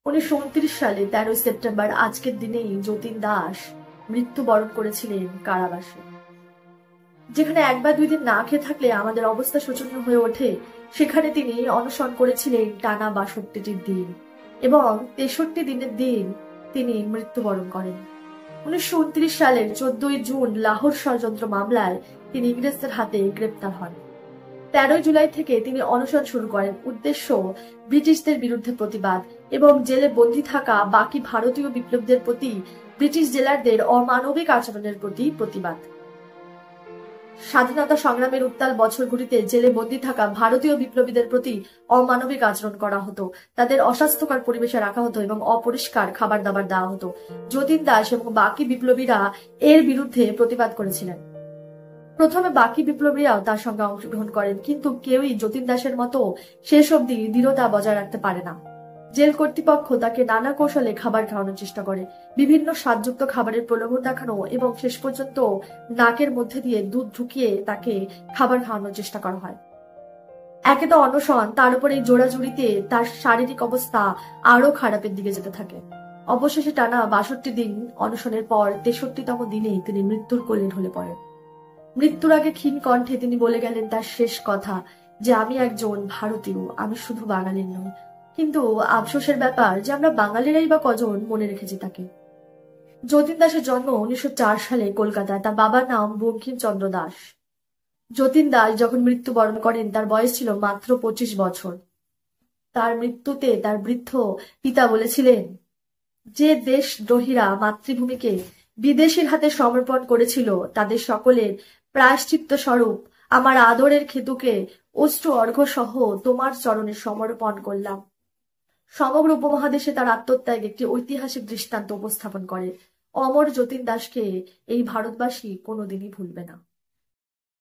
1929 সালে 13 সেপ্টেম্বর আজকের দিনেই যতীন দাস মৃত্যুবরণ করেছিলেন কারাবাসে। যেখানে এক বা দুই দিন না খেয়ে থাকলে আমাদের অবস্থা শোচনীয় হয়ে ওঠে, সেখানে তিনি অনশন করেছিলেন টানা ৬২টি দিন এবং ৬৩ দিনের দিন তিনি মৃত্যুবরণ করেন। 1929 সালের 14 জুন লাহোর ষড়যন্ত্র মামলায় তিনি ইংরেজদের হাতে গ্রেপ্তার হন। 13 জুলাই থেকে তিনি অনশন শুরু করেন। উদ্দেশ্য ব্রিটিশদের বিরুদ্ধে প্রতিবাদ এবং জেলে বন্দী থাকা বাকি ভারতীয় বিপ্লবীদের প্রতি ব্রিটিশ জেলারদের অমানবিক আচরণের প্রতি প্রতিবাদ। স্বাধীনতা সংগ্রামের উত্তাল বছরগুলিতে জেলে বন্দী থাকা ভারতীয় বিপ্লবীদের প্রতি অমানবিক আচরণ করা হতো, তাদের অস্বাস্থ্যকর পরিবেশে রাখা হতো এবং অপরিষ্কার খাবার দাবার দেওয়া হতো। যতীন দাস এবং বাকি বিপ্লবীরা এর বিরুদ্ধে প্রতিবাদ করেছিলেন। প্রথমে বাকি বিপ্লবীরাও তার সঙ্গে অংশগ্রহণ করেন, কিন্তু কেউই যতীন দাসের মতো শেষ অবধি দৃঢ়তা বজায় রাখতে পারে না। জেল কর্তৃপক্ষ তাকে নানা কৌশলে খাবার খাওয়ানোর চেষ্টা করে, বিভিন্ন স্বাদযুক্ত খাবারের প্রলোভন দেখানো এবং শেষ পর্যন্ত নাকের মধ্যে দিয়ে দুধ ঢুকিয়ে তাকে খাবার খাওয়ানোর চেষ্টা করা হয়। একে তো অনশন, তার উপর এই জোড়াজুড়িতে তার শারীরিক অবস্থা আরো খারাপের দিকে যেতে থাকে। অবশেষে টানা ৬২ দিন অনশনের পর ৬৩তম দিনে তিনি মৃত্যুর কোলে ঢলে পড়েন। মৃত্যুর আগে ক্ষীণ কণ্ঠে তিনি বলে গেলেন তার শেষ কথা, যে আমি একজন ভারতীয়, আমি শুধু বাঙালির নই। কিন্তু আফসোসের ব্যাপার যে আমরা বাঙালিরাই বা কজন মনে রেখেছি তাকে। যতীন দাসের জন্ম 1904 সালে কলকাতায়। তার বাবার নাম বঙ্কিমচন্দ্র দাস। যতীন দাস যখন মৃত্যুবরণ করেন তার বয়স ছিল মাত্র 25 বছর। তার মৃত্যুতে তার বৃদ্ধ পিতা বলেছিলেন, যে দেশদ্রোহীরা মাতৃভূমিকে বিদেশীর হাতে সমর্পণ করেছিল তাদের সকলের প্রায়শ্চিত্ত স্বরূপ আমার আদরের খেতুকে অশ্রু অর্ঘ্য সহ তোমার চরণে সমর্পণ করলাম। সমগ্র উপমহাদেশে তার আত্মত্যাগ একটি ঐতিহাসিক দৃষ্টান্ত উপস্থাপন করে। অমর যতীন দাসকে এই ভারতবাসী কোনোদিনই ভুলবে না।